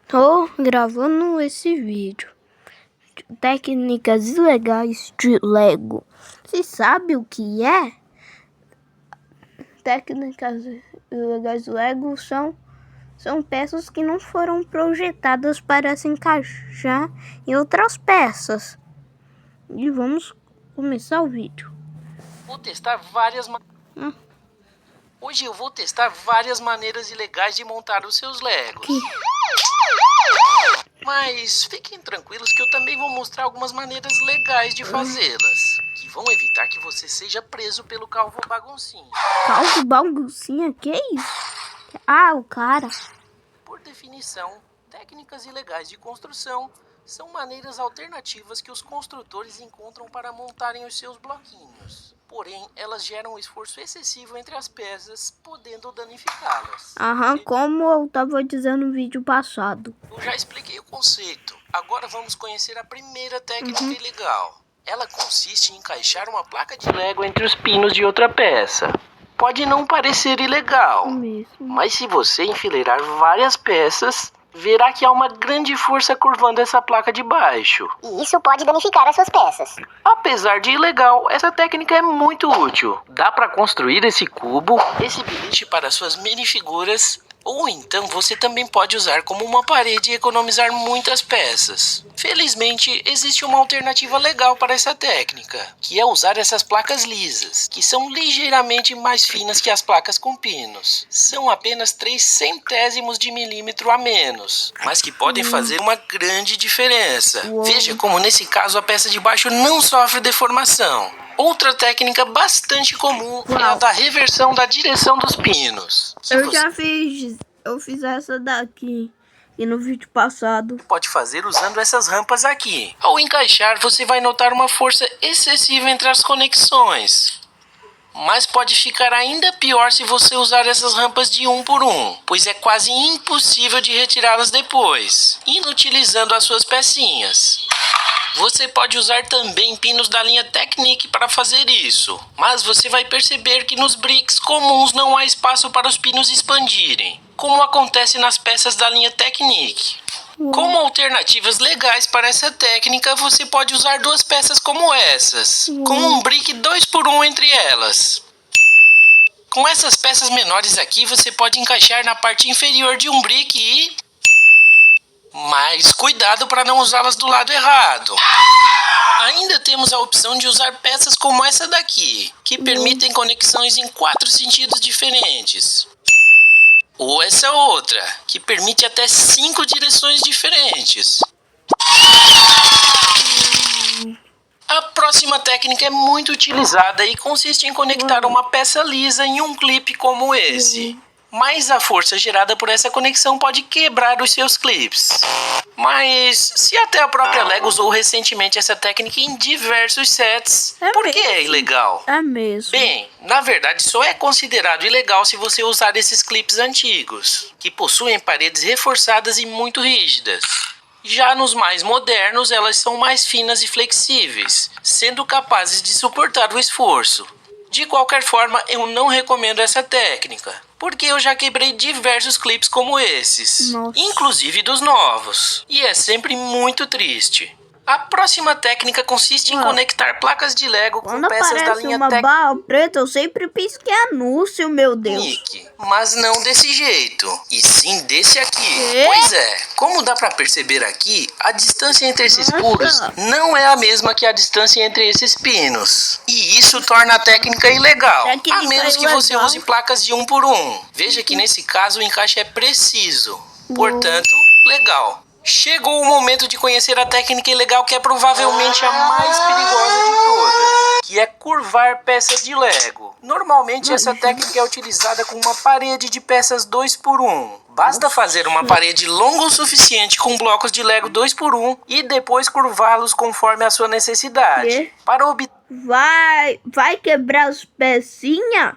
Tô gravando esse vídeo. Técnicas ilegais de Lego. Você sabe o que é? Técnicas ilegais de Lego são peças que não foram projetadas para se encaixar em outras peças. E vamos começar o vídeo. Hoje eu vou testar várias maneiras ilegais de montar os seus Legos. Mas fiquem tranquilos que eu também vou mostrar algumas maneiras legais de fazê-las, que vão evitar que você seja preso pelo calvo baguncinha. Calvo baguncinha? Que isso? Ah, o cara. Por definição, técnicas ilegais de construção são maneiras alternativas que os construtores encontram para montarem os seus bloquinhos. Porém, elas geram um esforço excessivo entre as peças, podendo danificá-las. Como eu tava dizendo no vídeo passado. Eu já expliquei o conceito. Agora vamos conhecer a primeira técnica ilegal. Ela consiste em encaixar uma placa de Lego entre os pinos de outra peça. Pode não parecer ilegal, mas se você enfileirar várias peças, verá que há uma grande força curvando essa placa de baixo. E isso pode danificar as suas peças. Apesar de ilegal, essa técnica é muito útil. Dá para construir esse cubo, esse beliche para suas minifiguras, ou então você também pode usar como uma parede e economizar muitas peças. Felizmente, existe uma alternativa legal para essa técnica, que é usar essas placas lisas, que são ligeiramente mais finas que as placas com pinos. São apenas 3 centésimos de milímetro a menos, mas que podem fazer uma grande diferença. Veja como nesse caso a peça de baixo não sofre deformação. Outra técnica bastante comum é a da reversão da direção dos pinos. Eu fiz essa daqui e no vídeo passado. Pode fazer usando essas rampas aqui. Ao encaixar, você vai notar uma força excessiva entre as conexões. Mas pode ficar ainda pior se você usar essas rampas de 1 por 1, pois é quase impossível de retirá-las depois, inutilizando as suas pecinhas. Você pode usar também pinos da linha Technic para fazer isso, mas você vai perceber que nos bricks comuns não há espaço para os pinos expandirem, como acontece nas peças da linha Technic. Como alternativas legais para essa técnica, você pode usar 2 peças como essas, com um brick 2 por 1 entre elas. Com essas peças menores aqui, você pode encaixar na parte inferior de um brick e... mas cuidado para não usá-las do lado errado. Ainda temos a opção de usar peças como essa daqui, que permitem conexões em 4 sentidos diferentes. Ou essa outra, que permite até 5 direções diferentes. A próxima técnica é muito utilizada e consiste em conectar uma peça lisa em um clipe como esse. Mas a força gerada por essa conexão pode quebrar os seus clips. Mas se até a própria Lego usou recentemente essa técnica em diversos sets, por que é ilegal? É mesmo. Bem, na verdade só é considerado ilegal se você usar esses clips antigos, que possuem paredes reforçadas e muito rígidas. Já nos mais modernos, elas são mais finas e flexíveis, sendo capazes de suportar o esforço. De qualquer forma, eu não recomendo essa técnica, porque eu já quebrei diversos clipes como esses, inclusive dos novos, e é sempre muito triste. A próxima técnica consiste em conectar placas de Lego com peças da linha uma barra preta, eu sempre penso que é anúncio, meu Deus. Mas não desse jeito, e sim desse aqui. Pois é, como dá pra perceber aqui, a distância entre esses furos não é a mesma que a distância entre esses pinos. E isso torna a técnica ilegal, a menos que você use placas de 1 por 1. Veja que nesse caso o encaixe é preciso, portanto, legal. Chegou o momento de conhecer a técnica ilegal que é provavelmente a mais perigosa de todas, que é curvar peças de Lego. Normalmente essa técnica é utilizada com uma parede de peças 2 por 1. Basta fazer uma parede longa o suficiente com blocos de Lego 2 por 1 e depois curvá-los conforme a sua necessidade. Para obter... Vai quebrar as pecinhas?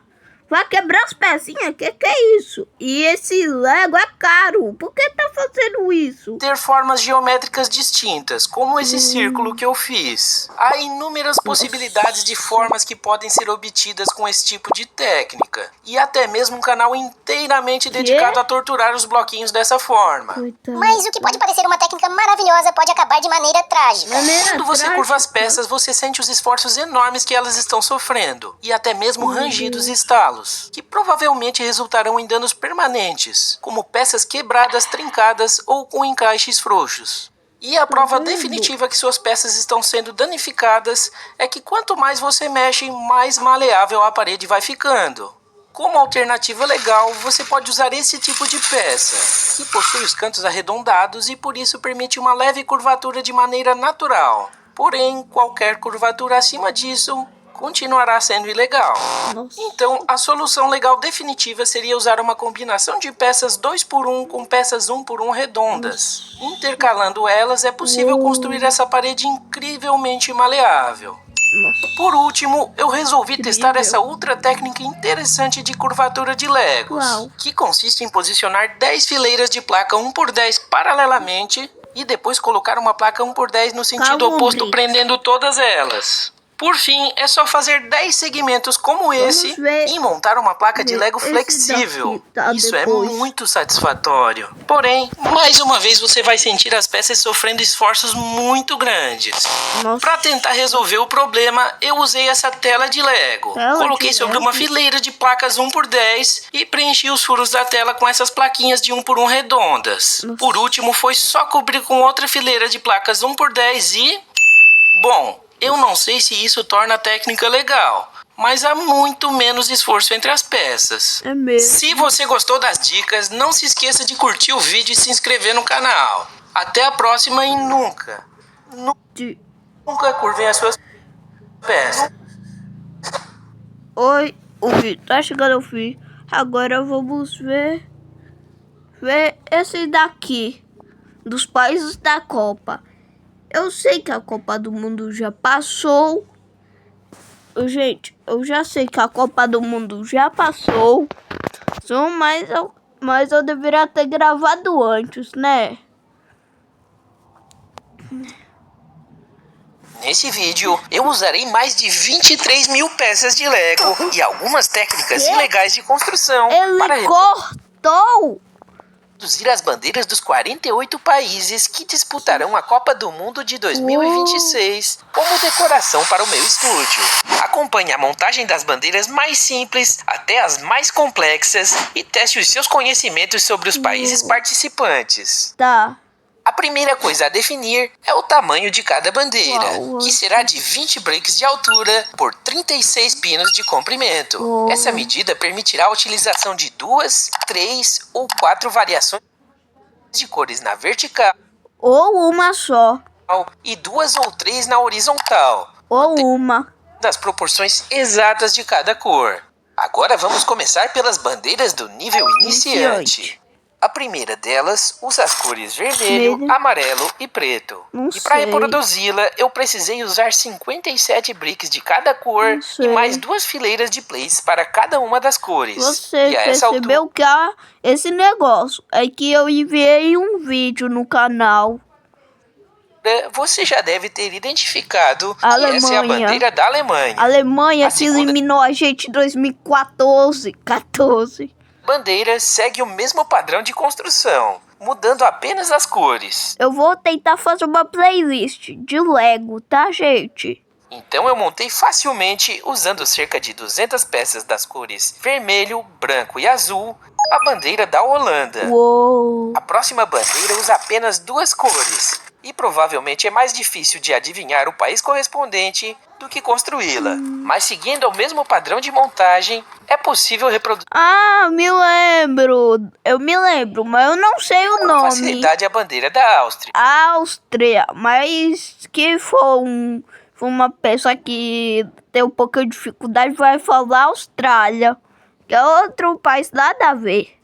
Vai quebrar as pecinhas? Que é isso? E esse Lego é caro. Por que tá fazendo isso? Ter formas geométricas distintas, como esse círculo que eu fiz. Há inúmeras possibilidades de formas que podem ser obtidas com esse tipo de técnica. E até mesmo um canal inteiramente dedicado a torturar os bloquinhos dessa forma. Coitado. Mas o que pode parecer uma técnica maravilhosa pode acabar de maneira trágica. Quando você curva as peças, você sente os esforços enormes que elas estão sofrendo. E até mesmo rangidos e estalos, que provavelmente resultarão em danos permanentes, como peças quebradas, trincadas ou com encaixes frouxos. E a prova definitiva que suas peças estão sendo danificadas é que quanto mais você mexe, mais maleável a parede vai ficando. Como alternativa legal, você pode usar esse tipo de peça, que possui os cantos arredondados e por isso permite uma leve curvatura de maneira natural. Porém, qualquer curvatura acima disso continuará sendo ilegal. Nossa. Então, a solução legal definitiva seria usar uma combinação de peças 2x1 com peças 1x1 redondas. Intercalando elas, é possível construir essa parede incrivelmente maleável. Nossa. Por último, eu resolvi testar essa outra técnica interessante de curvatura de Legos, Uau. que consiste em posicionar 10 fileiras de placa 1x10 paralelamente e depois colocar uma placa 1x10 no sentido Calma, oposto, Brito. prendendo todas elas. Por fim, é só fazer 10 segmentos como esse ver e montar uma placa de Lego esse flexível. daqui, tá, Isso depois. é muito satisfatório. Porém, mais uma vez você vai sentir as peças sofrendo esforços muito grandes. Nossa. Para tentar resolver o problema, eu usei essa tela de Lego. Tela Coloquei de sobre Lego? uma fileira de placas 1x10 e preenchi os furos da tela com essas plaquinhas de 1x1 redondas. Nossa. Por último, foi só cobrir com outra fileira de placas 1x10 e... Bom, eu não sei se isso torna a técnica legal, mas há muito menos esforço entre as peças. É mesmo. Se você gostou das dicas, não se esqueça de curtir o vídeo e se inscrever no canal. Até a próxima e nunca curvem as suas peças. Oi, o vídeo tá chegando ao fim. Agora vamos ver esse daqui, dos países da Copa. Eu sei que a Copa do Mundo já passou. Gente, eu já sei que a Copa do Mundo já passou. Mas eu deveria ter gravado antes, né? Nesse vídeo, eu usarei mais de 23 mil peças de Lego e algumas técnicas ilegais de construção para Ele cortou! reduzir as bandeiras dos 48 países que disputarão a Copa do Mundo de 2026 como decoração para o meu estúdio. Acompanhe a montagem das bandeiras mais simples até as mais complexas e teste os seus conhecimentos sobre os países participantes. Tá. A primeira coisa a definir é o tamanho de cada bandeira, Uau. que será de 20 bricks de altura por 36 pinos de comprimento. Uau. Essa medida permitirá a utilização de 2, 3 ou 4 variações de cores na vertical Ou uma só. e 2 ou 3 na horizontal, Ou uma. das proporções exatas de cada cor. Agora vamos começar pelas bandeiras do nível iniciante. A primeira delas usa as cores vermelho, Vermelho. amarelo e preto. Não E para sei. reproduzi-la, eu precisei usar 57 bricks de cada cor Não e sei. mais 2 fileiras de plays para cada uma das cores. Você e a essa percebeu que esse negócio é que eu enviei um vídeo no canal. altura, você já deve ter identificado que Alemanha. essa é a bandeira da Alemanha. Alemanha A que segunda- eliminou a gente em 2014. 14. Bandeira segue o mesmo padrão de construção, mudando apenas as cores. Eu vou tentar fazer uma playlist de Lego, tá, gente? Então eu montei facilmente, usando cerca de 200 peças das cores vermelho, branco e azul, a bandeira da Holanda. Uou. A próxima bandeira usa apenas 2 cores, e provavelmente é mais difícil de adivinhar o país correspondente do que construí-la. Mas seguindo o mesmo padrão de montagem, é possível reproduzir Ah, me lembro. Eu me lembro, mas eu não sei o com nome. facilidade a bandeira da Áustria. Áustria, mas que for uma pessoa que tem um pouco de dificuldade vai falar Austrália, que é outro país nada a ver.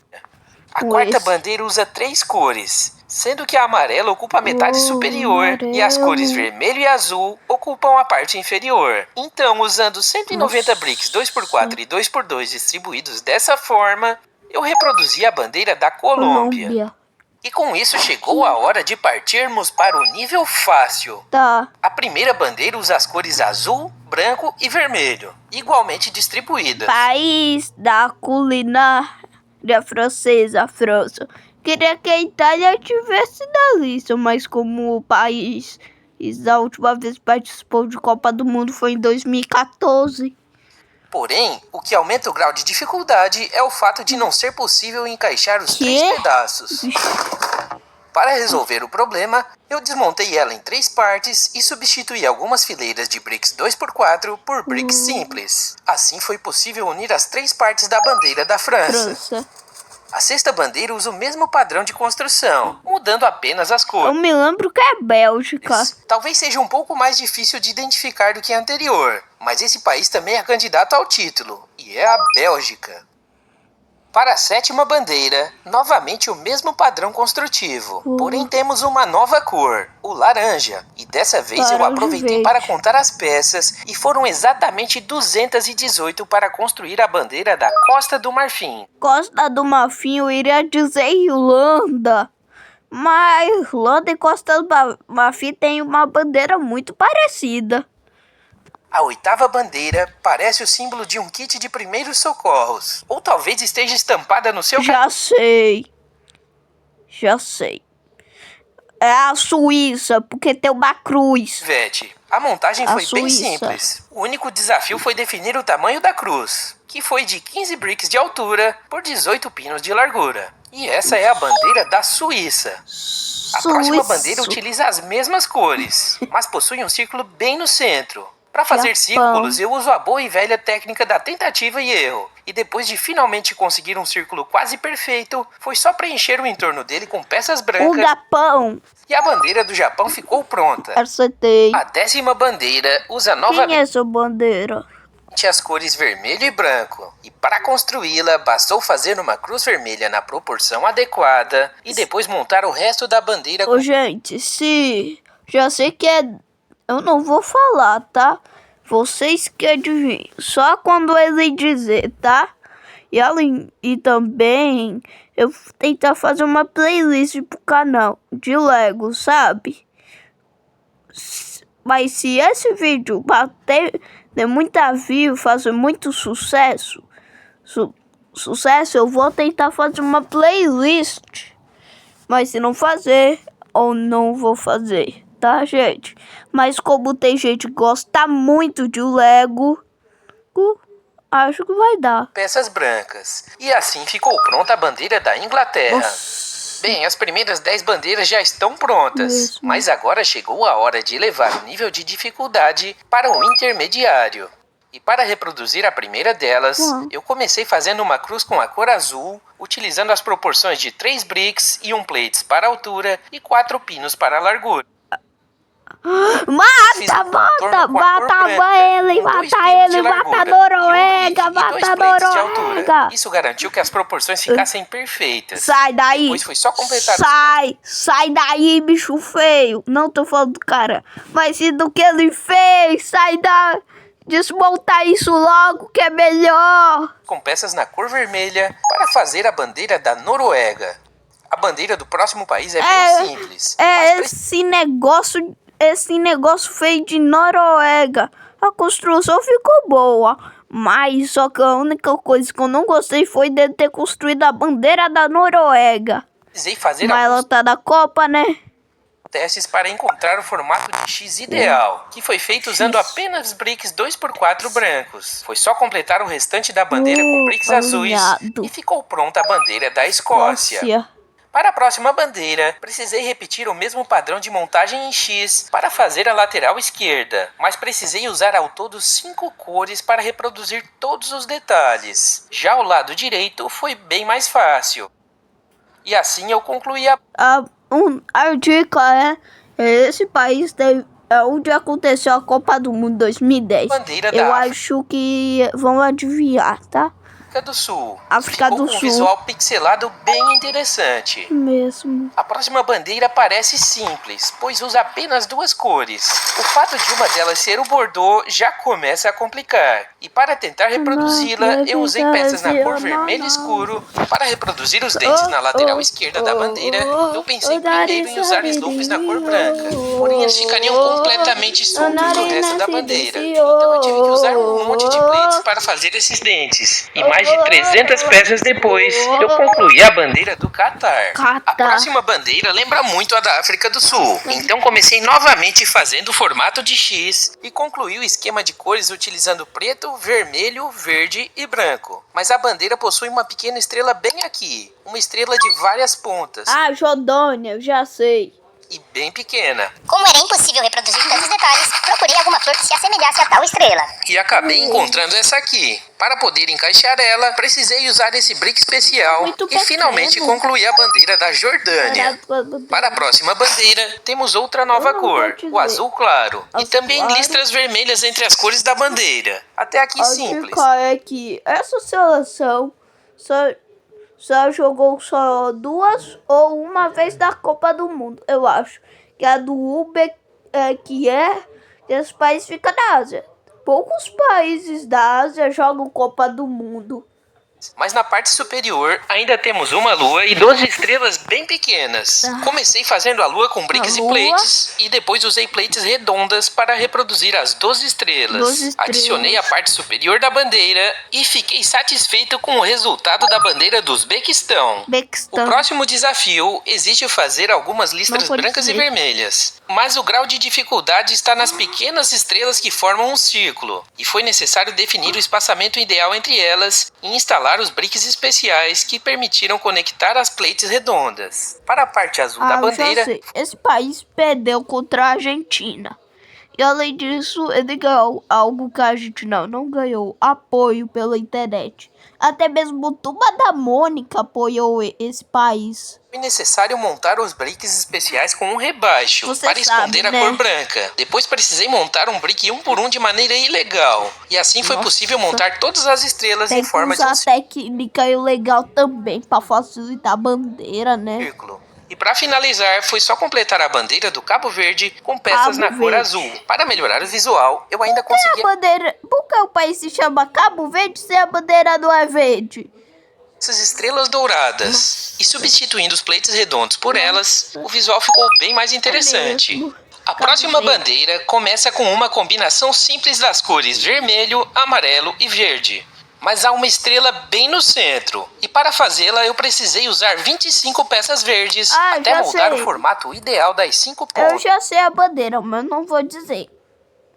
A com quarta esse. bandeira usa 3 cores, sendo que a amarela ocupa a metade superior e as cores vermelho e azul ocupam ocupam a parte inferior. Então, usando 190 bricks 2x4 e 2x2 distribuídos dessa forma, eu reproduzi a bandeira da Colômbia. E com isso chegou a hora de partirmos para o nível fácil. Tá. A primeira bandeira usa as cores azul, branco e vermelho, igualmente distribuídas. País da culinária francesa, França. Queria que a Itália tivesse na lista, mas como o país da última vez participou de Copa do Mundo foi em 2014. Porém, o que aumenta o grau de dificuldade é o fato de não ser possível encaixar os 3 pedaços. Para resolver o problema, eu desmontei ela em 3 partes e substituí algumas fileiras de bricks 2x4 por bricks simples. Assim foi possível unir as 3 partes da bandeira da França. A sexta bandeira usa o mesmo padrão de construção, mudando apenas as cores. Eu me lembro que é Bélgica. Talvez seja um pouco mais difícil de identificar do que a anterior, mas esse país também é candidato ao título, e é a Bélgica. Para a sétima bandeira, novamente o mesmo padrão construtivo, porém temos uma nova cor, o laranja. E dessa vez eu aproveitei para contar as peças e foram exatamente 218 para construir a bandeira da Costa do Marfim. Costa do Marfim, eu iria dizer Irlanda. Mas Irlanda e Costa do Marfim tem uma bandeira muito parecida. A oitava bandeira parece o símbolo de um kit de primeiros socorros. Ou talvez esteja estampada no seu... Já sei. É a Suíça, porque tem uma cruz. Vete, a montagem foi bem simples. O único desafio foi definir o tamanho da cruz, que foi de 15 bricks de altura por 18 pinos de largura. E essa é a bandeira da Suíça. A próxima bandeira utiliza as mesmas cores, mas possui um círculo bem no centro. Para fazer círculos, eu uso a boa e velha técnica da tentativa e erro. E depois de finalmente conseguir um círculo quase perfeito, foi só preencher o entorno dele com peças brancas. O Japão. E a bandeira do Japão ficou pronta. Acertei. A 10ª bandeira usa novamente... Quem é essa bandeira? As cores vermelho e branco. E para construí-la, bastou fazer uma cruz vermelha na proporção adequada e depois montar o resto da bandeira com... gente, já sei que é... Eu não vou falar, tá? Vocês que adivinham. Só quando ele dizer, tá? E também eu vou tentar fazer uma playlist pro canal de Lego, sabe? Mas se esse vídeo bater muita view, fazer muito sucesso, eu vou tentar fazer uma playlist. Mas se não fazer, ou não vou fazer, tá, gente? Mas como tem gente que gosta muito de Lego, acho que vai dar. Peças brancas. E assim ficou pronta a bandeira da Inglaterra. Bem, as primeiras 10 bandeiras já estão prontas. Mas agora chegou a hora de elevar o nível de dificuldade para o intermediário. E para reproduzir a primeira delas, eu comecei fazendo uma cruz com a cor azul, utilizando as proporções de 3 bricks e 1 plates para a altura e 4 pinos para a largura. Mata a Noruega. Isso garantiu que as proporções ficassem perfeitas. Sai daí. Depois foi só completar. Sai daí, bicho feio. Não tô falando do cara, mas sim do que ele fez. Sai daí. Desmontar isso logo que é melhor. Com peças na cor vermelha para fazer a bandeira da Noruega. A bandeira do próximo país é bem simples. Esse negócio feio de Noruega. A construção ficou boa, mas só que a única coisa que eu não gostei foi de ter construído a bandeira da Noruega. Precisei fazer mas ela tá da Copa, né? Testes para encontrar o formato de X ideal, que foi feito usando apenas bricks 2x4 brancos. Foi só completar o restante da bandeira com bricks azuis e ficou pronta a bandeira da Escócia. Para a próxima bandeira, precisei repetir o mesmo padrão de montagem em X para fazer a lateral esquerda, mas precisei usar ao todo 5 cores para reproduzir todos os detalhes. Já o lado direito foi bem mais fácil. E assim eu concluí a dica esse país é onde aconteceu a Copa do Mundo 2010. Bandeira eu acho que vão adivinhar, tá? África do Sul. África Ficou do com um Sul. visual pixelado bem interessante. Mesmo. A próxima bandeira parece simples, pois usa apenas duas cores. O fato de uma delas ser o bordô já começa a complicar. E para tentar reproduzi-la, eu usei peças na cor vermelho escuro. Para reproduzir os dentes na lateral esquerda da bandeira, eu pensei primeiro em usar slopes na cor branca. Porém, eles ficariam completamente soltos do resto da bandeira. Então eu tive que usar um monte de plates para fazer esses dentes. E mais de 300 peças depois, eu concluí a bandeira do Catar. A próxima bandeira lembra muito a da África do Sul. Então comecei novamente fazendo o formato de X e concluí o esquema de cores utilizando preto, vermelho, verde e branco. Mas a bandeira possui uma pequena estrela bem aqui. Uma estrela de várias pontas. Ah, Jordânia, eu já sei. E bem pequena. Como era impossível reproduzir tantos detalhes, procurei alguma flor que se assemelhasse a tal estrela. E acabei encontrando essa aqui. Para poder encaixar ela, precisei usar esse brick especial Muito e pequeno. finalmente concluí a bandeira da Jordânia. Para a próxima bandeira, temos outra nova Eu não cor, vou te o dizer. azul claro. E Azul também claro. listras vermelhas entre as cores da bandeira. Até aqui A simples. dica é que essa seleção só jogou só duas ou uma vez da Copa do Mundo, eu acho. Que a do que esse país fica na Ásia. Poucos países da Ásia jogam Copa do Mundo. Mas na parte superior ainda temos uma lua e 12 estrelas bem pequenas. Comecei fazendo a lua com bricks A e lua. plates e depois usei plates redondas para reproduzir as 12 estrelas. 12 estrelas. Adicionei a parte superior da bandeira e fiquei satisfeito com o resultado da bandeira do Uzbequistão. O Bequistão. próximo desafio exige fazer algumas listras Não pode brancas e ser. vermelhas. Mas o grau de dificuldade está nas pequenas estrelas que formam um círculo. E foi necessário definir o espaçamento ideal entre elas e instalar os bricks especiais que permitiram conectar as plates redondas. Para a parte azul da Eu já bandeira, sei. Esse país perdeu contra a Argentina. E além disso, ele ganhou algo que a Argentina não ganhou: apoio pela internet. Até mesmo Turma da Mônica apoiou esse país. foi necessário montar os bricks especiais com um rebaixo Você para esconder sabe, a né? cor branca. Depois precisei montar um brick um por um de maneira ilegal. E assim foi Nossa. possível montar todas as estrelas Tem em que forma de usar um a técnica e o legal também pra facilitar a bandeira, né? círculo. E para finalizar, foi só completar a bandeira do Cabo Verde com peças Cabo na cor Verde. azul. Para melhorar o visual, eu ainda Por que consegui a bandeira? Por que o país se chama Cabo Verde se a bandeira não é verde? essas estrelas douradas. E substituindo os plates redondos por elas, o visual ficou bem mais interessante. mesmo. A Cabo próxima Verde. bandeira começa com uma combinação simples das cores vermelho, amarelo e verde. Mas há uma estrela bem no centro. E para fazê-la eu precisei usar 25 peças verdes até já montar sei. o formato ideal das 5 Eu pontas. já sei a bandeira, mas eu não vou dizer.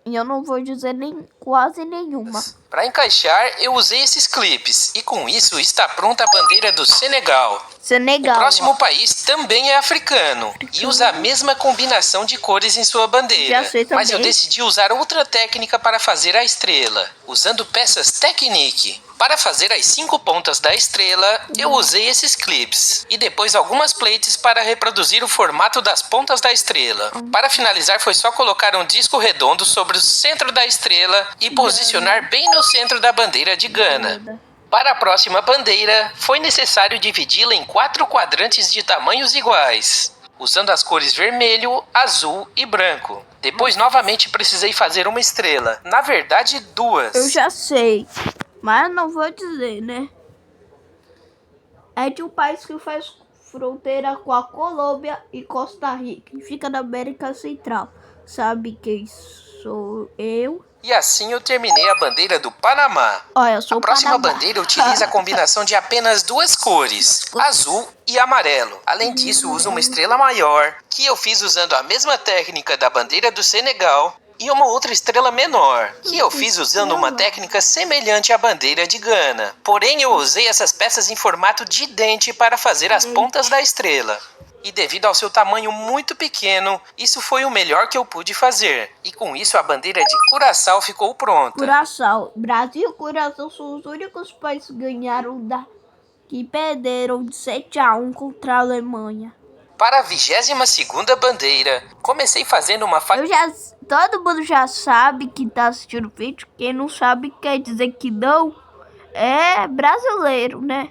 E eu não vou dizer nem quase nenhuma. Para encaixar, eu usei esses clipes. E com isso está pronta a bandeira do Senegal. Senegal. O próximo país também é africano e usa a mesma combinação de cores em sua bandeira. Já sei também. Mas eu decidi usar outra técnica para fazer a estrela, usando peças Technique. Para fazer as 5 pontas da estrela, eu usei esses clips e depois algumas plates para reproduzir o formato das pontas da estrela. Para finalizar, foi só colocar um disco redondo sobre o centro da estrela e posicionar bem no centro da bandeira de Gana. Para a próxima bandeira, foi necessário dividi-la em 4 quadrantes de tamanhos iguais, usando as cores vermelho, azul e branco. Depois, novamente, precisei fazer uma estrela. Na verdade, 2. Eu já sei, mas eu não vou dizer, né? É de um país que faz fronteira com a Colômbia e Costa Rica, que fica na América Central. Sabe quem sou eu? E assim eu terminei a bandeira do Panamá. Olha, eu sou A próxima Panamá. bandeira utiliza a combinação de apenas 2 cores, azul e amarelo. Além disso, usa uma estrela maior, que eu fiz usando a mesma técnica da bandeira do Senegal, e uma outra estrela menor, que eu fiz usando uma técnica semelhante à bandeira de Gana. Porém, eu usei essas peças em formato de dente para fazer as pontas da estrela. E devido ao seu tamanho muito pequeno, isso foi o melhor que eu pude fazer. E com isso a bandeira de Curaçao ficou pronta. Curaçao. Brasil e Curaçao são os únicos países que ganharam que perderam de 7-1 contra a Alemanha. Para a 22ª bandeira, comecei fazendo uma Todo mundo já sabe que tá assistindo o vídeo. Quem não sabe quer dizer que não é brasileiro, né?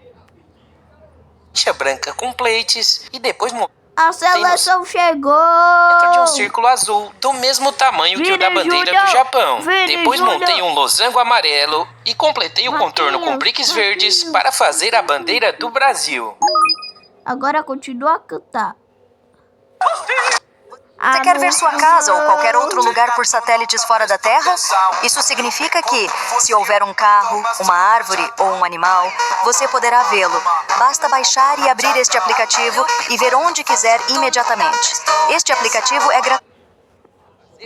Faixa branca com plates e depois A seleção chegou! dentro de um círculo azul do mesmo tamanho que o da bandeira do Japão. Depois montei um losango amarelo e completei o contorno com briques verdes para fazer a bandeira do Brasil. Agora continua a cantar. Você quer ver sua casa ou qualquer outro lugar por satélites fora da Terra? Isso significa que, se houver um carro, uma árvore ou um animal, você poderá vê-lo. Basta baixar e abrir este aplicativo e ver onde quiser imediatamente. Este aplicativo é gratuito.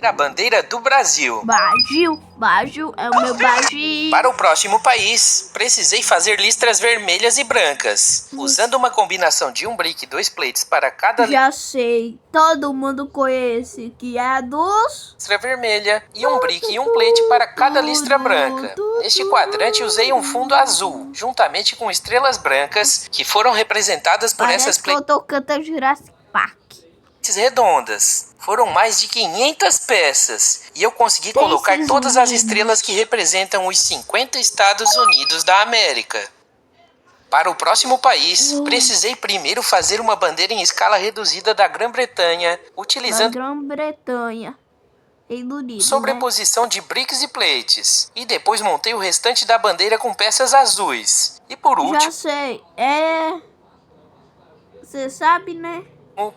A bandeira do Brasil. Brasil é o meu Brasil. Para o próximo país, precisei fazer listras vermelhas e brancas, usando uma combinação de um brick e 2 plates para cada Já sei, todo mundo conhece que é a dos... listra vermelha e um brick e um plate para cada listra branca. Neste quadrante usei um fundo azul, juntamente com estrelas brancas que foram representadas por essas Parece que eu tô cantando Jurassic Park. redondas. Foram mais de 500 peças e eu consegui colocar todas as estrelas que representam os 50 Estados Unidos da América. Para o próximo país, precisei primeiro fazer uma bandeira em escala reduzida da Grã-Bretanha, utilizando Grã-Bretanha. Reino Unido, sobreposição de bricks e plates. E depois montei o restante da bandeira com peças azuis. E por último, já sei, você sabe, né?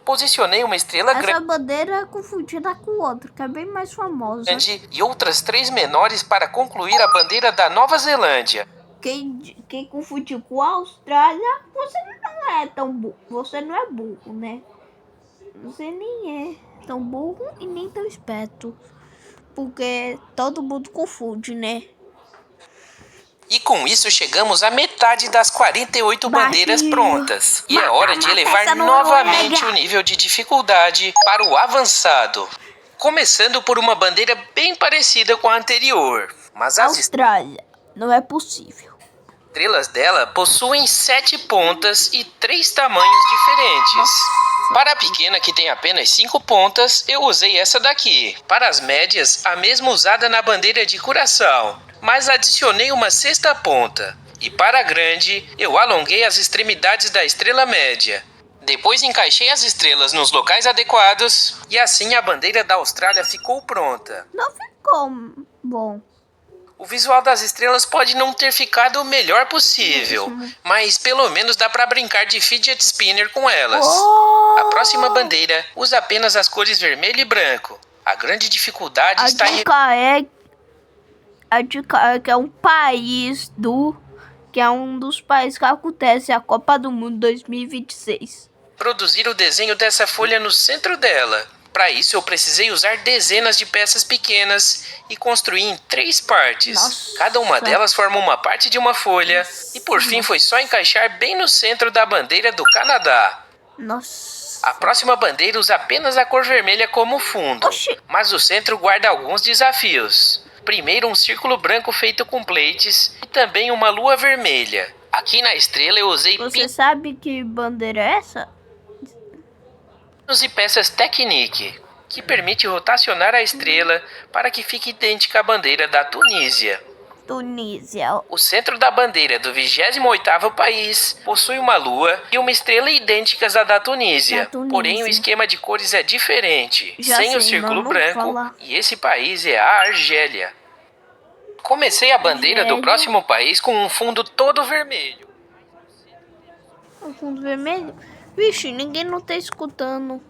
posicionei uma estrela Essa bandeira é confundida com outra, que é bem mais famosa. grande e outras 3 menores para concluir a bandeira da Nova Zelândia. Quem confundiu com a Austrália, você não é tão burro. Você não é burro, né? Você nem é tão burro e nem tão esperto. Porque todo mundo confunde, né? E com isso chegamos à metade das 48 bandeiras prontas. E é hora de elevar novamente o nível de dificuldade para o avançado. Começando por uma bandeira bem parecida com a anterior. Mas as Austrália, não é possível. estrelas dela possuem 7 pontas e 3 tamanhos diferentes. Para a pequena, que tem apenas 5 pontas, eu usei essa daqui. Para as médias, a mesma usada na bandeira de Curaçao, mas adicionei uma 6ª ponta. E para a grande, eu alonguei as extremidades da estrela média. Depois encaixei as estrelas nos locais adequados e assim a bandeira da Austrália ficou pronta. Não ficou bom. O visual das estrelas pode não ter ficado o melhor possível, mas pelo menos dá pra brincar de fidget spinner com elas. A próxima bandeira usa apenas as cores vermelho e branco. A grande dificuldade está em A dica é que é um país que é um dos países que acontece a Copa do Mundo 2026. produzir o desenho dessa folha no centro dela. Para isso eu precisei usar dezenas de peças pequenas e construir em 3 partes. Nossa. Cada uma delas forma uma parte de uma folha e por fim foi só encaixar bem no centro da bandeira do Canadá. Nossa. A próxima bandeira usa apenas a cor vermelha como fundo, Oxi. mas o centro guarda alguns desafios. Primeiro um círculo branco feito com plates e também uma lua vermelha. Aqui na estrela eu usei Você sabe que bandeira é essa? pinos e peças Technique, que permite rotacionar a estrela para que fique idêntica à bandeira da Tunísia. Tunísia. O centro da bandeira do 28º país possui uma lua e uma estrela idênticas à da Tunísia. Porém, o esquema de cores é diferente, Já sem o sei, círculo não branco, falar. e esse país é a Argélia. Comecei a bandeira do Argélia. próximo país com um fundo todo vermelho. O fundo vermelho? Vixe, ninguém não tá escutando.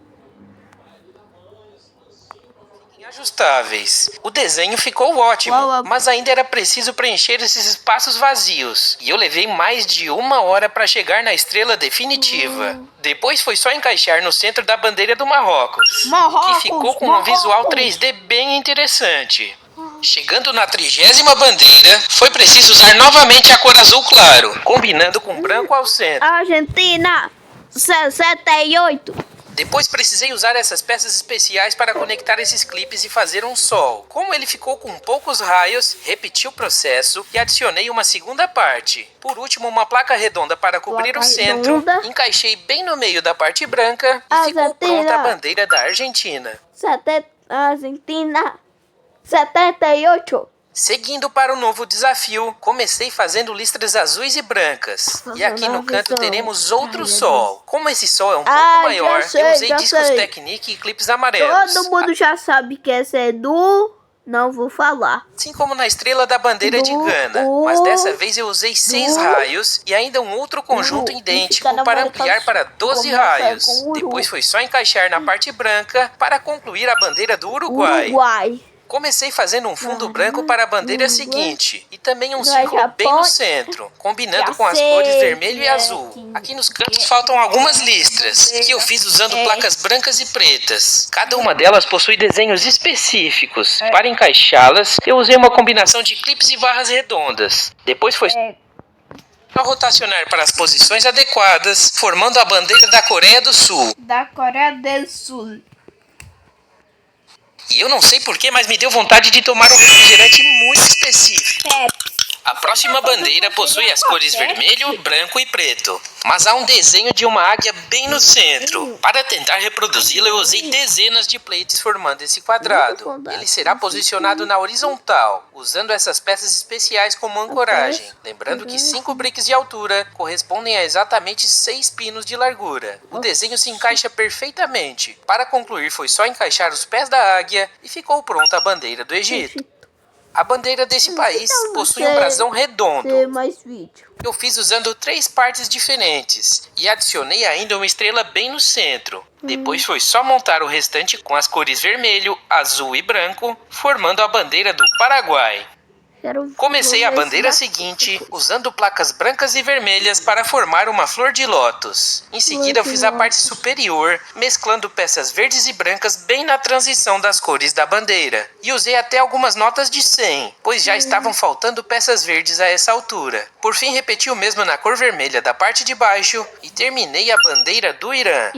Ajustáveis. O desenho ficou ótimo, Uau. mas ainda era preciso preencher esses espaços vazios. E eu levei mais de 1 hora para chegar na estrela definitiva. Depois foi só encaixar no centro da bandeira do Marrocos, que ficou com um visual 3D bem interessante. Chegando na 30ª bandeira, foi preciso usar novamente a cor azul claro, combinando com branco ao centro. Argentina 68. Depois precisei usar essas peças especiais para conectar esses clipes e fazer um sol. Como ele ficou com poucos raios, repeti o processo e adicionei uma segunda parte. Por último, uma placa redonda para cobrir Placa o centro. redonda. Encaixei bem no meio da parte branca e ficou Argentina. pronta a bandeira da Argentina. Argentina 78. Seguindo para o novo desafio, comecei fazendo listras azuis e brancas. E aqui no canto teremos outro sol. Como esse sol é um pouco maior, eu usei discos Technic e clipes amarelos. Todo mundo já sabe que essa é do... Não vou falar. Assim como na estrela da bandeira de Gana. Mas dessa vez eu usei 6 raios e ainda um outro conjunto idêntico para ampliar para 12 raios. Depois foi só encaixar na parte branca para concluir a bandeira do Uruguai. Comecei fazendo um fundo branco para a bandeira seguinte e também um círculo bem no centro, combinando com as cores vermelho e azul. Aqui nos cantos faltam algumas listras, que eu fiz usando placas brancas e pretas. Cada uma delas possui desenhos específicos. Para encaixá-las, eu usei uma combinação de clipes e barras redondas. Depois foi só rotacionar para as posições adequadas, formando a bandeira da Coreia do Sul. E eu não sei porquê, mas me deu vontade de tomar um refrigerante muito específico. A próxima bandeira possui as cores vermelho, branco e preto. Mas há um desenho de uma águia bem no centro. Para tentar reproduzi-la, eu usei dezenas de plates formando esse quadrado. Ele será posicionado na horizontal, usando essas peças especiais como ancoragem. Lembrando que 5 bricks de altura correspondem a exatamente 6 pinos de largura. O desenho se encaixa perfeitamente. Para concluir, foi só encaixar os pés da águia e ficou pronta a bandeira do Egito. A bandeira desse país possui um brasão redondo. Eu fiz usando 3 partes diferentes e adicionei ainda uma estrela bem no centro. Depois foi só montar o restante com as cores vermelho, azul e branco, formando a bandeira do Paraguai. Comecei a bandeira seguinte usando placas brancas e vermelhas para formar uma flor de lótus. Em seguida eu fiz a parte superior, mesclando peças verdes e brancas bem na transição das cores da bandeira. E usei até algumas notas de 100, pois já estavam faltando peças verdes a essa altura. Por fim repeti o mesmo na cor vermelha da parte de baixo e terminei a bandeira do Irã.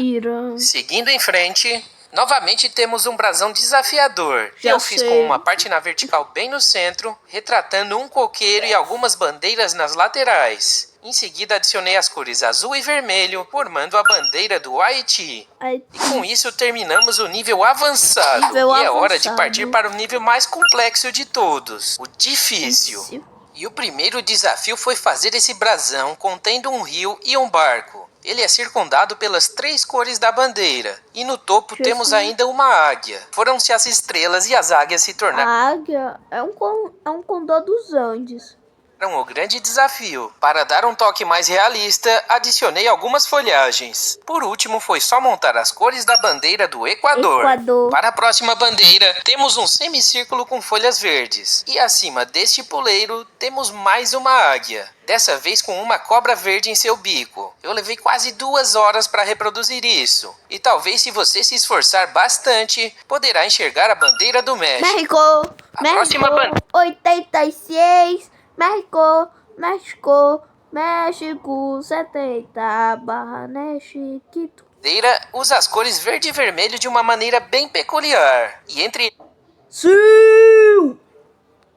Seguindo em frente... Novamente temos um brasão desafiador. Eu fiz com uma parte na vertical bem no centro, retratando um coqueiro e algumas bandeiras nas laterais. Em seguida adicionei as cores azul e vermelho, formando a bandeira do Haiti. E com isso terminamos o nível avançado. E é hora de partir para o nível mais complexo de todos, o difícil. E o primeiro desafio foi fazer esse brasão contendo um rio e um barco. Ele é circundado pelas 3 cores da bandeira. E no topo temos ainda uma águia. Foram-se as estrelas e as águias se tornaram... A águia é um condor dos Andes. O grande desafio. Para dar um toque mais realista, adicionei algumas folhagens. Por último, foi só montar as cores da bandeira do Equador. Para a próxima bandeira, temos um semicírculo com folhas verdes. E acima deste puleiro, temos mais uma águia. Dessa vez com uma cobra verde em seu bico. Eu levei quase 2 horas para reproduzir isso. E talvez se você se esforçar bastante, poderá enxergar a bandeira do México. México, 86... México, 70 Chiquito. Bandeira usa as cores verde e vermelho de uma maneira bem peculiar. E entre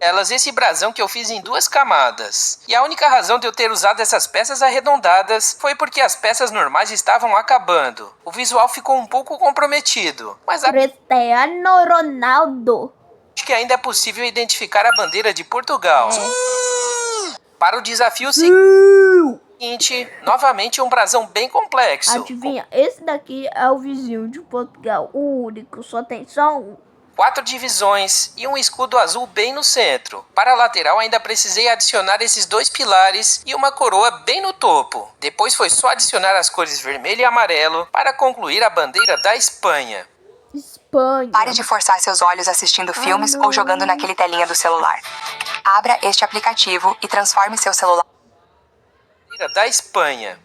elas esse brasão que eu fiz em 2 camadas. E a única razão de eu ter usado essas peças arredondadas foi porque as peças normais estavam acabando. O visual ficou um pouco comprometido. Mas Cristiano Ronaldo. Acho que ainda é possível identificar a bandeira de Portugal. Para o desafio seguinte, novamente um brasão bem complexo. Adivinha, esse daqui é o vizinho de Portugal, o único, só tem só um. 4 divisões e um escudo azul bem no centro. Para a lateral ainda precisei adicionar esses 2 pilares e uma coroa bem no topo. Depois foi só adicionar as cores vermelho e amarelo para concluir a bandeira da Espanha. Pare de forçar seus olhos assistindo filmes ou jogando naquele telinha do celular. Abra este aplicativo e transforme seu celular. Bandeira da Espanha.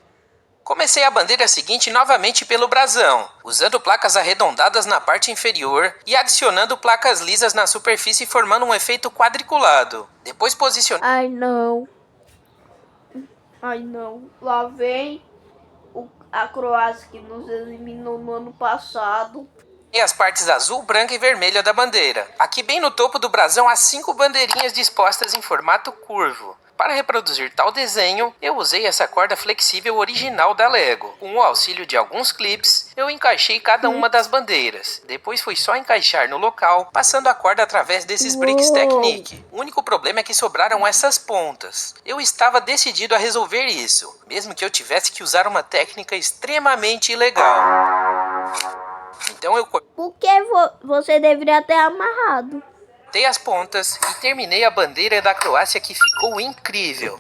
Comecei a bandeira seguinte novamente pelo brasão, usando placas arredondadas na parte inferior e adicionando placas lisas na superfície formando um efeito quadriculado. Depois posicionei... Ai não, lá vem a Croácia que nos eliminou no ano passado. E as partes azul, branca e vermelha da bandeira. Aqui bem no topo do brasão há 5 bandeirinhas dispostas em formato curvo. Para reproduzir tal desenho, eu usei essa corda flexível original da Lego. Com o auxílio de alguns clips, eu encaixei cada uma das bandeiras. Depois foi só encaixar no local, passando a corda através desses Bricks Technique. O único problema é que sobraram essas pontas. Eu estava decidido a resolver isso, mesmo que eu tivesse que usar uma técnica extremamente ilegal. Então eu Por que você deveria ter amarrado? cortei as pontas e terminei a bandeira da Croácia, que ficou incrível.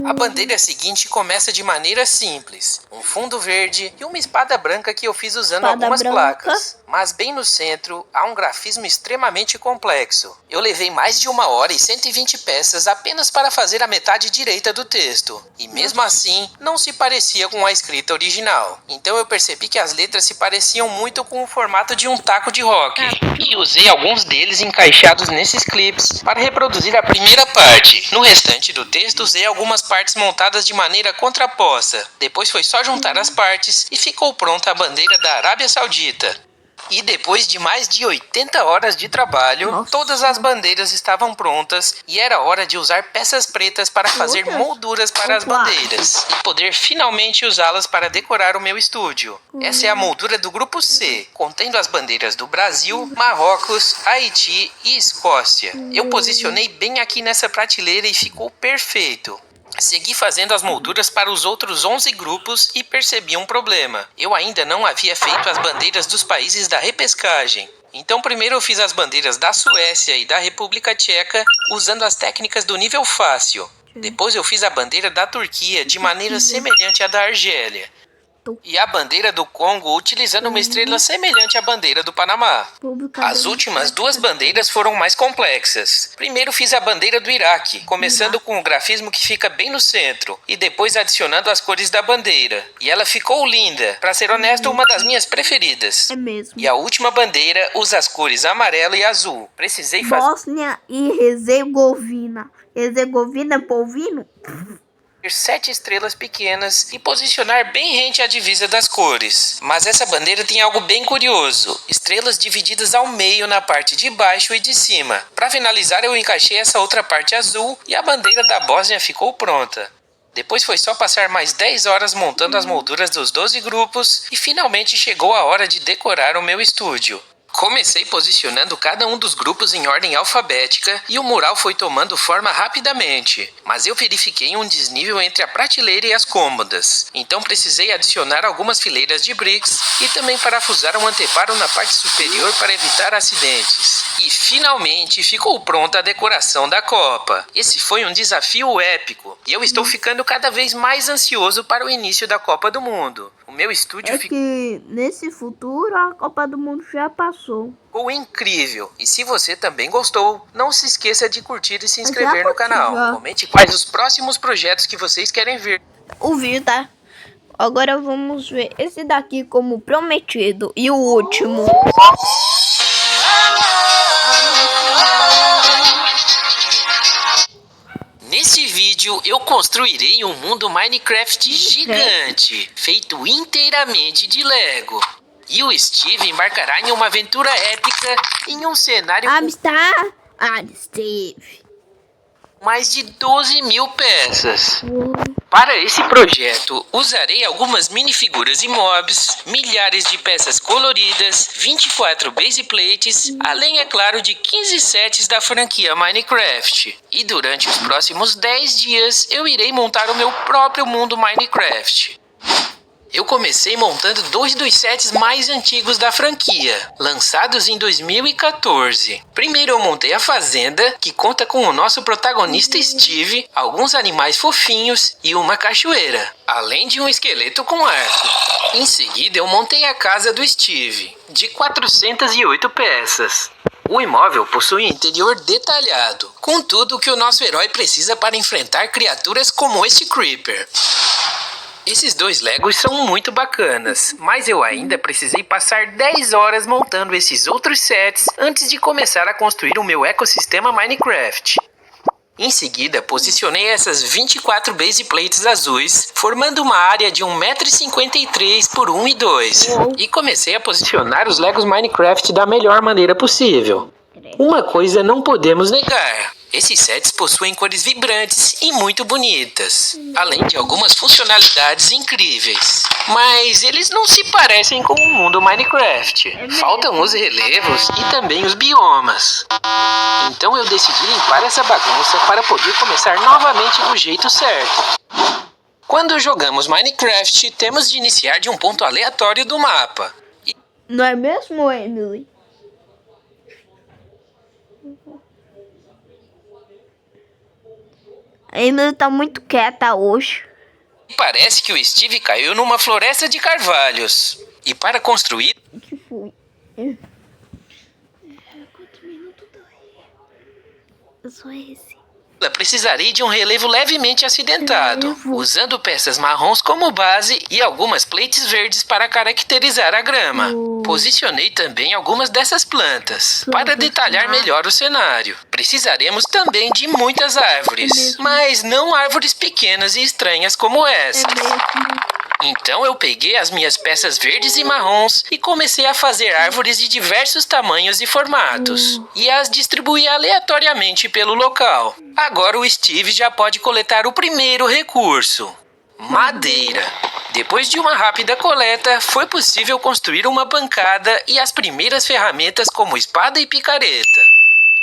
A bandeira seguinte começa de maneira simples, um fundo verde e uma espada branca que eu fiz usando algumas placas. Mas bem no centro há um grafismo extremamente complexo. Eu levei mais de 1 hora e 120 peças apenas para fazer a metade direita do texto. E mesmo assim, não se parecia com a escrita original. Então eu percebi que as letras se pareciam muito com o formato de um taco de rock. E usei alguns deles encaixados nesses clips para reproduzir a primeira parte. No restante do texto usei algumas partes montadas de maneira contraposta. Depois foi só juntar as partes e ficou pronta a bandeira da Arábia Saudita. E depois de mais de 80 horas de trabalho, todas as bandeiras estavam prontas e era hora de usar peças pretas para fazer molduras para as bandeiras e poder finalmente usá-las para decorar o meu estúdio. Essa é a moldura do grupo C, contendo as bandeiras do Brasil, Marrocos, Haiti e Escócia. Eu posicionei bem aqui nessa prateleira e ficou perfeito. Segui fazendo as molduras para os outros 11 grupos e percebi um problema. Eu ainda não havia feito as bandeiras dos países da repescagem. Então primeiro eu fiz as bandeiras da Suécia e da República Tcheca usando as técnicas do nível fácil. Depois eu fiz a bandeira da Turquia de maneira semelhante à da Argélia. E a bandeira do Congo utilizando uma estrela semelhante à bandeira do Panamá. As últimas 2 bandeiras foram mais complexas. Primeiro fiz a bandeira do Iraque, começando com o grafismo que fica bem no centro, e depois adicionando as cores da bandeira. E ela ficou linda, pra ser honesto, uma das minhas preferidas. É mesmo. E a última bandeira usa as cores amarelo e azul. Precisei fazer Bósnia e Herzegovina. Herzegovina é polvino? 7 estrelas pequenas e posicionar bem rente à divisa das cores. Mas essa bandeira tem algo bem curioso: estrelas divididas ao meio na parte de baixo e de cima. Para finalizar, eu encaixei essa outra parte azul e a bandeira da Bósnia ficou pronta. Depois foi só passar mais 10 horas montando as molduras dos 12 grupos e finalmente chegou a hora de decorar o meu estúdio. Comecei posicionando cada um dos grupos em ordem alfabética e o mural foi tomando forma rapidamente, mas eu verifiquei um desnível entre a prateleira e as cômodas, então precisei adicionar algumas fileiras de bricks e também parafusar um anteparo na parte superior para evitar acidentes. E finalmente ficou pronta a decoração da Copa. Esse foi um desafio épico e eu estou ficando cada vez mais ansioso para o início da Copa do Mundo. O meu estúdio que nesse futuro a Copa do Mundo já passou. Ficou incrível. E se você também gostou, não se esqueça de curtir e se inscrever no canal. Comente quais os próximos projetos que vocês querem ver. O vídeo, tá? Agora vamos ver esse daqui como prometido. E o último. Nesse vídeo eu construirei um mundo Minecraft gigante, feito inteiramente de Lego. E o Steve embarcará em uma aventura épica em um cenário com Steve. mais de 12.000 peças. Para esse projeto, usarei algumas minifiguras e mobs, milhares de peças coloridas, 24 base plates, além, é claro, de 15 sets da franquia Minecraft. E durante os próximos 10 dias, eu irei montar o meu próprio mundo Minecraft. Eu comecei montando 2 dos sets mais antigos da franquia, lançados em 2014. Primeiro eu montei a fazenda, que conta com o nosso protagonista Steve, alguns animais fofinhos e uma cachoeira, além de um esqueleto com arco. Em seguida eu montei a casa do Steve, de 408 peças. O imóvel possui um interior detalhado, com tudo o que o nosso herói precisa para enfrentar criaturas como este Creeper. Esses 2 Legos são muito bacanas, mas eu ainda precisei passar 10 horas montando esses outros sets antes de começar a construir o meu ecossistema Minecraft. Em seguida, posicionei essas 24 base plates azuis, formando uma área de 1,53 m por 1,2 m. E comecei a posicionar os Legos Minecraft da melhor maneira possível. Uma coisa não podemos negar: Esses sets possuem cores vibrantes e muito bonitas, além de algumas funcionalidades incríveis. Mas eles não se parecem com o mundo Minecraft. Faltam os relevos e também os biomas. Então eu decidi limpar essa bagunça para poder começar novamente do jeito certo. Quando jogamos Minecraft, temos de iniciar de um ponto aleatório do mapa. Não é mesmo, Emily? A Emily tá muito quieta hoje. Parece que o Steve caiu numa floresta de carvalhos. E para construir... O que foi? Quantos minutos dói? Só esse. Precisarei de um relevo levemente acidentado, usando peças marrons como base e algumas plates verdes para caracterizar a grama. Posicionei também algumas dessas plantas, para detalhar melhor o cenário. Precisaremos também de muitas árvores, mas não árvores pequenas e estranhas como essa. Então eu peguei as minhas peças verdes e marrons e comecei a fazer árvores de diversos tamanhos e formatos, e as distribuí aleatoriamente pelo local. Agora o Steve já pode coletar o primeiro recurso: madeira. Depois de uma rápida coleta, foi possível construir uma bancada e as primeiras ferramentas como espada e picareta.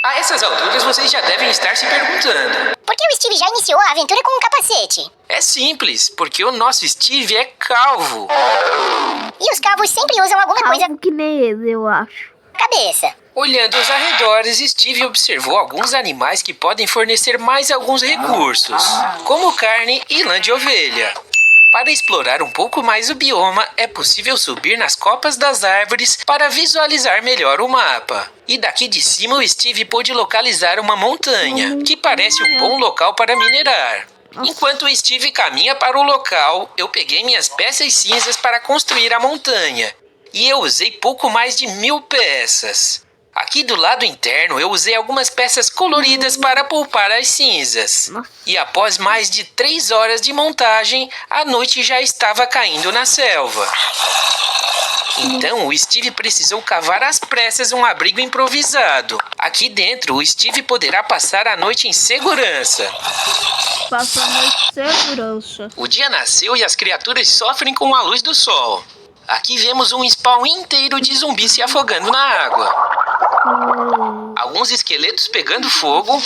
A essas alturas vocês já devem estar se perguntando: Por que o Steve já iniciou a aventura com um capacete? é simples, porque o nosso Steve é calvo. E os calvos sempre usam alguma coisa Algo que nem ele, eu acho. na cabeça. Olhando aos arredores, Steve observou alguns animais que podem fornecer mais alguns recursos, como carne e lã de ovelha. Para explorar um pouco mais o bioma, é possível subir nas copas das árvores para visualizar melhor o mapa. E daqui de cima o Steve pôde localizar uma montanha, que parece um bom local para minerar. Enquanto o Steve caminha para o local, eu peguei minhas peças cinzas para construir a montanha. E eu usei pouco mais de 1000 peças. Aqui do lado interno eu usei algumas peças coloridas para poupar as cinzas. E após mais de 3 horas de montagem, a noite já estava caindo na selva. Então o Steve precisou cavar às pressas um abrigo improvisado. Aqui dentro o Steve poderá passar a noite em segurança. Passa a noite de segurança. O dia nasceu e as criaturas sofrem com a luz do sol. Aqui vemos um spawn inteiro de zumbis se afogando na água. Alguns esqueletos pegando fogo.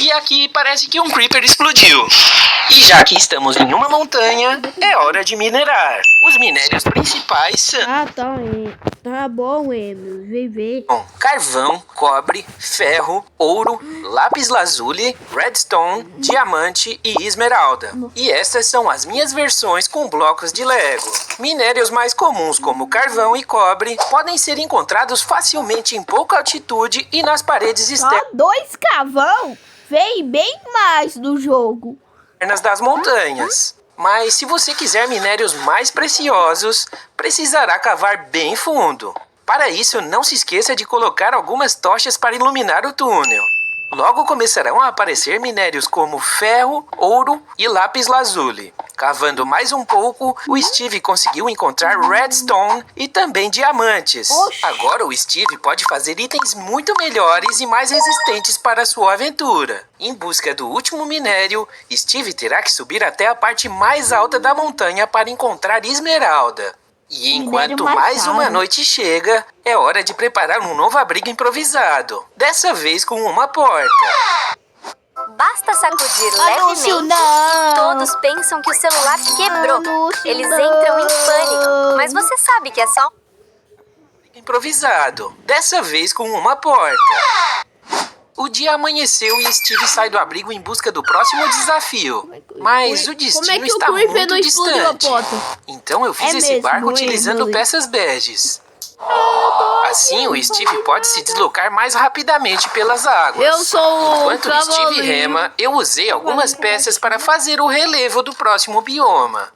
E aqui parece que um creeper explodiu. E já que estamos em uma montanha, é hora de minerar. Os minérios principais são Tá bom, Emily. Vem ver. carvão, cobre, ferro, ouro, lápis lazuli, redstone, diamante e esmeralda. E estas são as minhas versões com blocos de Lego. Minérios mais comuns como carvão e cobre podem ser encontrados facilmente em pouca altitude e nas paredes Só 2 cavão? Vem bem mais do jogo. externas das montanhas. Mas se você quiser minérios mais preciosos, precisará cavar bem fundo. Para isso, não se esqueça de colocar algumas tochas para iluminar o túnel. Logo começarão a aparecer minérios como ferro, ouro e lápis lazuli. Cavando mais um pouco, o Steve conseguiu encontrar redstone e também diamantes. Agora o Steve pode fazer itens muito melhores e mais resistentes para sua aventura. Em busca do último minério, Steve terá que subir até a parte mais alta da montanha para encontrar esmeralda. E enquanto mais uma noite chega, é hora de preparar um novo abrigo improvisado. Dessa vez com uma porta. Basta sacudir Anúncio, levemente não. e todos pensam que o celular quebrou. Anúncio, Eles não. entram em pânico, mas você sabe que é só Improvisado. Dessa vez com uma porta. O dia amanheceu e Steve sai do abrigo em busca do próximo desafio. Mas o destino está muito distante. Então eu fiz esse barco utilizando peças beges. Assim o Steve pode se deslocar mais rapidamente pelas águas. Eu sou Enquanto o Steve cavaleiro. rema, eu usei algumas peças para fazer o relevo do próximo bioma.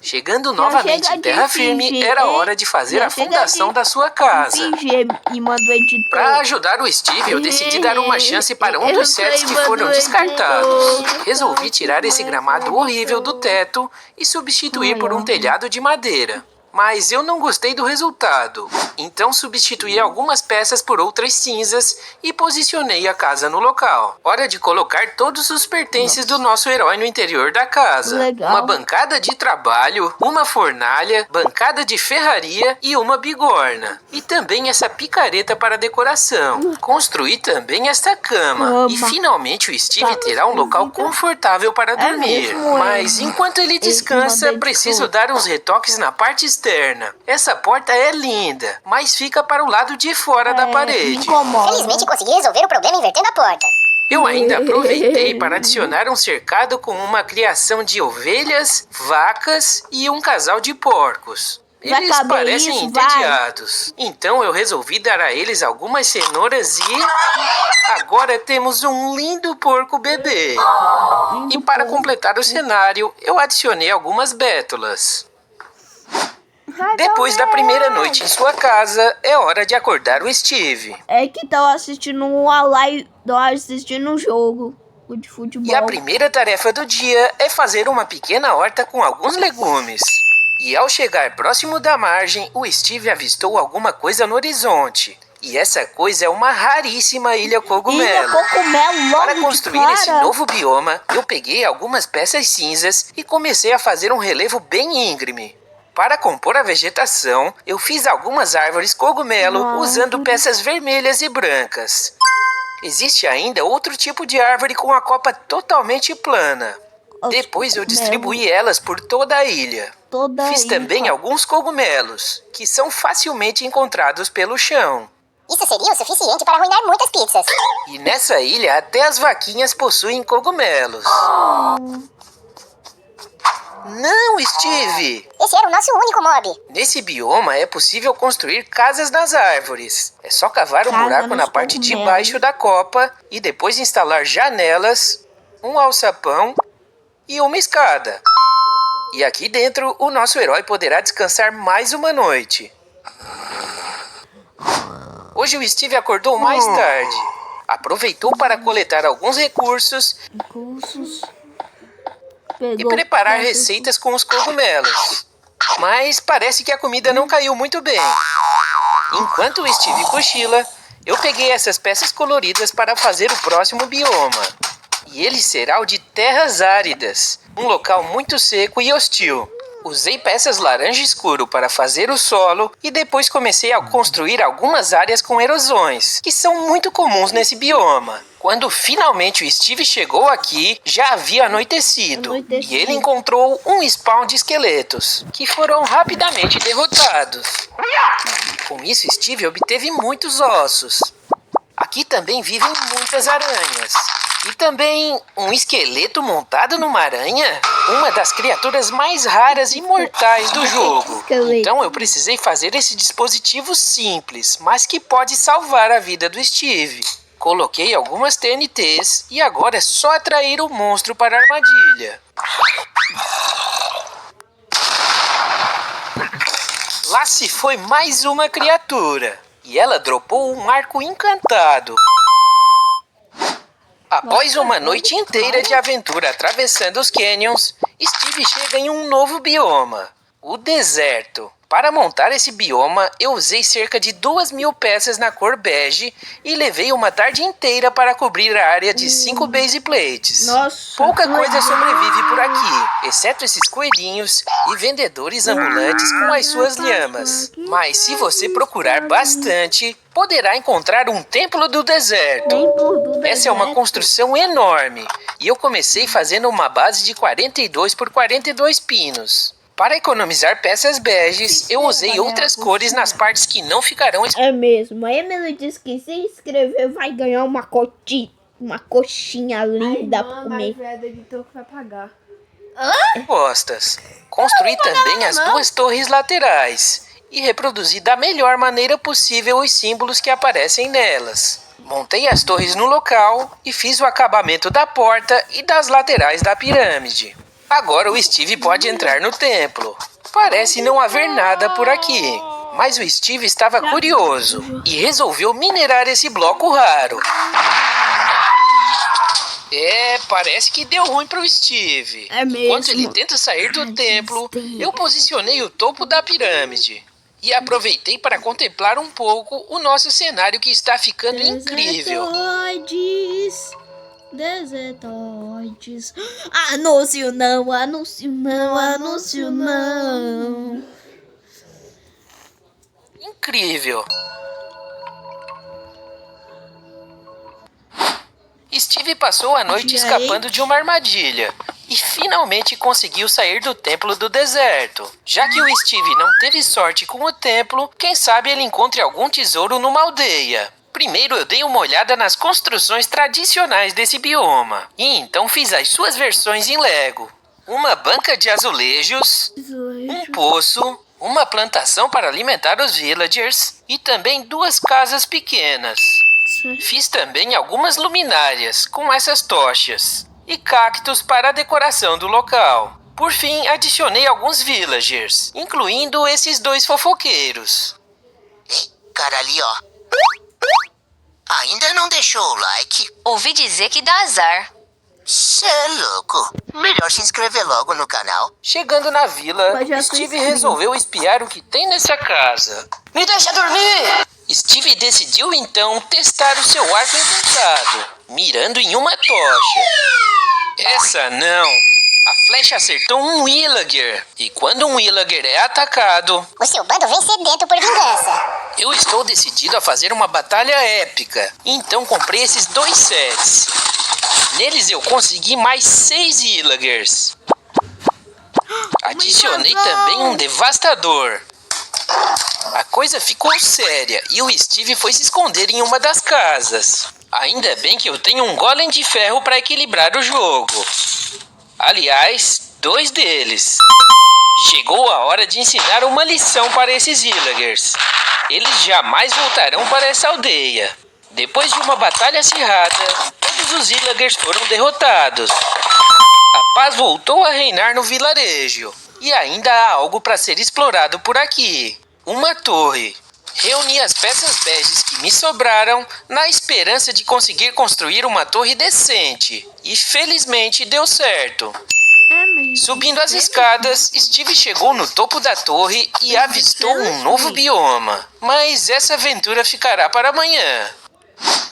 Chegando novamente chega em terra de firme, fingir, era hein? hora de fazer Já a chega fundação de da sua casa. Fingir e manda o editor. Para ajudar o Steve, eu decidi dar uma chance para um Eu dos sets sei, que mano, foram eu descartados. editor. Resolvi tirar esse gramado horrível do teto e substituir por um telhado de madeira. Mas eu não gostei do resultado, então substituí algumas peças por outras cinzas e posicionei a casa no local. Hora de colocar todos os pertences do nosso herói no interior da casa. Legal. Uma bancada de trabalho, uma fornalha, bancada de ferraria e uma bigorna. E também essa picareta para decoração. Construí também esta cama. E finalmente o Steve terá um local confortável para dormir. mesmo, Mas enquanto ele descansa, preciso dar uns retoques na parte externa. Essa porta é linda, mas fica para o lado de fora da Me parede. incomoda. Felizmente consegui resolver o problema invertendo a porta. Eu ainda aproveitei para adicionar um cercado com uma criação de ovelhas, vacas e um casal de porcos. Vai Eles caber parecem isso? entediados. Então eu resolvi dar a eles algumas cenouras e... agora temos um lindo porco bebê. E para completar o cenário, eu adicionei algumas bétulas. Depois da primeira noite em sua casa, é hora de acordar o Steve. É que tava assistindo uma live, tava assistindo um jogo de futebol. E a primeira tarefa do dia é fazer uma pequena horta com alguns legumes. E ao chegar próximo da margem, o Steve avistou alguma coisa no horizonte. E essa coisa é uma raríssima ilha cogumelo. Cogumelo Para logo construir de cara. esse novo bioma, eu peguei algumas peças cinzas e comecei a fazer um relevo bem íngreme. Para compor a vegetação, eu fiz algumas árvores cogumelo usando peças vermelhas e brancas. Existe ainda outro tipo de árvore com a copa totalmente plana. Depois eu distribuí elas por toda a ilha. Fiz também alguns cogumelos, que são facilmente encontrados pelo chão. Isso seria o suficiente para arruinar muitas pizzas. E nessa ilha até as vaquinhas possuem cogumelos. Não, Steve! Esse era o nosso único mob. Nesse bioma é possível construir casas nas árvores. É só cavar um Casa buraco nos na parte de cogumelos. baixo da copa e depois instalar janelas, um alçapão e uma escada. E aqui dentro o nosso herói poderá descansar mais uma noite. Hoje o Steve acordou mais tarde. Aproveitou para coletar alguns recursos e preparar receitas com os cogumelos. Mas parece que a comida não caiu muito bem. Enquanto o Steve cochila, eu peguei essas peças coloridas para fazer o próximo bioma. E ele será o de terras áridas, um local muito seco e hostil. Usei peças laranja escuro para fazer o solo e depois comecei a construir algumas áreas com erosões, que são muito comuns nesse bioma. Quando finalmente o Steve chegou aqui, já havia anoitecido. E ele encontrou um spawn de esqueletos, que foram rapidamente derrotados. Com isso, Steve obteve muitos ossos. Aqui também vivem muitas aranhas. E também um esqueleto montado numa aranha? Uma das criaturas mais raras e mortais do jogo. Então eu precisei fazer esse dispositivo simples, mas que pode salvar a vida do Steve. Coloquei algumas TNTs e agora é só atrair o monstro para a armadilha. Lá se foi mais uma criatura. E ela dropou um arco encantado. Após uma noite inteira de aventura atravessando os canyons, Steve chega em um novo bioma, o deserto. Para montar esse bioma, eu usei cerca de 2.000 peças na cor bege e levei uma tarde inteira para cobrir a área de 5 base plates. Pouca coisa sobrevive por aqui, exceto esses coelhinhos e vendedores ambulantes com as suas lhamas. Mas se você procurar bastante, poderá encontrar um templo do deserto. Essa é uma construção enorme e eu comecei fazendo uma base de 42 por 42 pinos. Para economizar peças beges, eu usei outras cores nas partes que não ficarão É mesmo. A Emily disse que se inscrever vai ganhar uma coxinha linda pra comer. expostas. Construí também as 2 torres laterais e reproduzi da melhor maneira possível os símbolos que aparecem nelas. Montei as torres no local e fiz o acabamento da porta e das laterais da pirâmide. Agora o Steve pode entrar no templo. Parece não haver nada por aqui. Mas o Steve estava curioso e resolveu minerar esse bloco raro. Parece que deu ruim pro Steve. É mesmo. Enquanto ele tenta sair do templo, eu posicionei o topo da pirâmide. E aproveitei para contemplar um pouco o nosso cenário que está ficando incrível. Desertoides. Anúncio não, anúncio não, anúncio não. Incrível. Steve passou a noite escapando de uma armadilha e finalmente conseguiu sair do templo do deserto. Já que o Steve não teve sorte com o templo, quem sabe ele encontre algum tesouro numa aldeia. Primeiro eu dei uma olhada nas construções tradicionais desse bioma e então fiz as suas versões em Lego. Uma banca de azulejos, um poço, uma plantação para alimentar os villagers e também 2 casas pequenas. Fiz também algumas luminárias com essas tochas e cactos para a decoração do local. Por fim, adicionei alguns villagers, incluindo esses 2 fofoqueiros. Ei, cara ali, ó. Ainda não deixou o like? Ouvi dizer que dá azar. Cê é louco. Melhor se inscrever logo no canal. Chegando na vila, Mas já Steve tô resolveu espiar o que tem nessa casa. Me deixa dormir! Steve decidiu então testar o seu arco encantado, mirando em uma tocha. Essa não! A flecha acertou um villager, e quando um villager é atacado, O seu bando vem sedento por vingança. eu estou decidido a fazer uma batalha épica. Então comprei esses 2 sets. Neles eu consegui mais 6 villagers. Adicionei também um devastador. A coisa ficou séria e o Steve foi se esconder em uma das casas. Ainda bem que eu tenho um golem de ferro para equilibrar o jogo. Aliás, 2 deles. Chegou a hora de ensinar uma lição para esses villagers. Eles jamais voltarão para essa aldeia. Depois de uma batalha acirrada, todos os villagers foram derrotados. A paz voltou a reinar no vilarejo. E ainda há algo para ser explorado por aqui. Uma torre. Reuni as peças beges que me sobraram na esperança de conseguir construir uma torre decente. E felizmente deu certo. Subindo as escadas, Steve chegou no topo da torre e avistou um novo bioma. Mas essa aventura ficará para amanhã.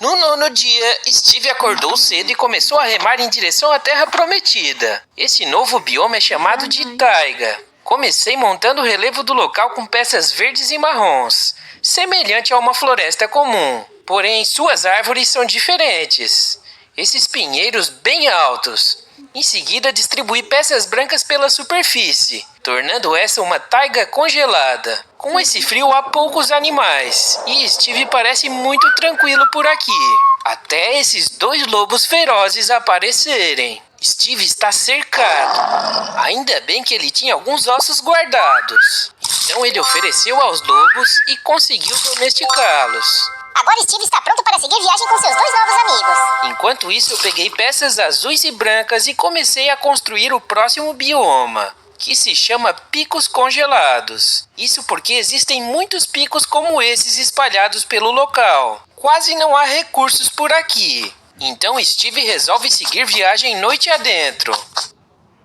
No 9º dia, Steve acordou cedo e começou a remar em direção à Terra Prometida. Esse novo bioma é chamado de taiga. Comecei montando o relevo do local com peças verdes e marrons, semelhante a uma floresta comum. Porém, suas árvores são diferentes. Esses pinheiros bem altos. Em seguida, distribuí peças brancas pela superfície, tornando essa uma taiga congelada. Com esse frio, há poucos animais, e Steve parece muito tranquilo por aqui, até esses 2 lobos ferozes aparecerem. Steve está cercado. Ainda bem que ele tinha alguns ossos guardados. Então ele ofereceu aos lobos e conseguiu domesticá-los. Agora Steve está pronto para seguir viagem com seus 2 novos amigos. Enquanto isso, eu peguei peças azuis e brancas e comecei a construir o próximo bioma, que se chama Picos Congelados. Isso porque existem muitos picos como esses espalhados pelo local. Quase não há recursos por aqui. Então Steve resolve seguir viagem noite adentro.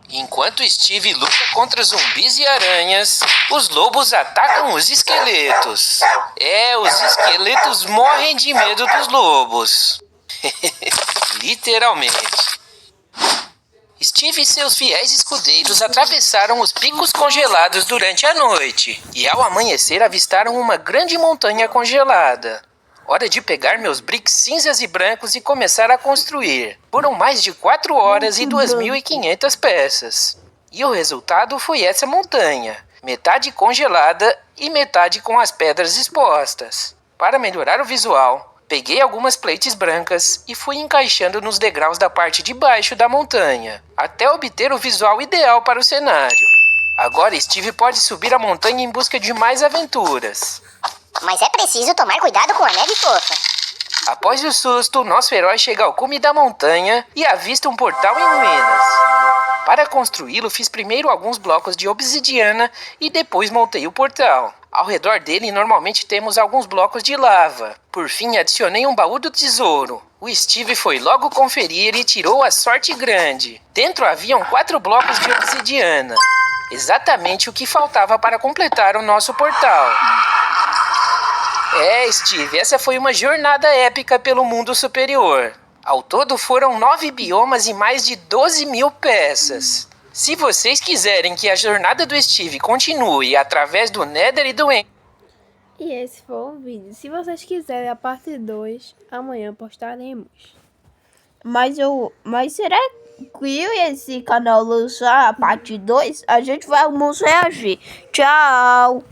Enquanto Steve luta contra zumbis e aranhas, os lobos atacam os esqueletos. Os esqueletos morrem de medo dos lobos. Literalmente. Steve e seus fiéis escudeiros atravessaram os picos congelados durante a noite. E ao amanhecer avistaram uma grande montanha congelada. Hora de pegar meus bricks cinzas e brancos e começar a construir. Foram mais de 4 horas e 2.500 peças. E o resultado foi essa montanha. Metade congelada e metade com as pedras expostas. Para melhorar o visual, peguei algumas plates brancas e fui encaixando nos degraus da parte de baixo da montanha, até obter o visual ideal para o cenário. Agora Steve pode subir a montanha em busca de mais aventuras. Mas é preciso tomar cuidado com a neve fofa. Após o susto, nosso herói chega ao cume da montanha e avista um portal em ruínas. Para construí-lo, fiz primeiro alguns blocos de obsidiana e depois montei o portal. Ao redor dele, normalmente temos alguns blocos de lava. Por fim, adicionei um baú do tesouro. O Steve foi logo conferir e tirou a sorte grande. Dentro haviam 4 blocos de obsidiana. Exatamente o que faltava para completar o nosso portal. Steve, essa foi uma jornada épica pelo mundo superior. Ao todo foram 9 biomas e mais de 12.000 peças. Se vocês quiserem que a jornada do Steve continue através do Nether e do End... E esse foi o vídeo. Se vocês quiserem a parte 2, amanhã postaremos. Mas será que esse canal lançar a parte 2? A gente vai reagir. Tchau!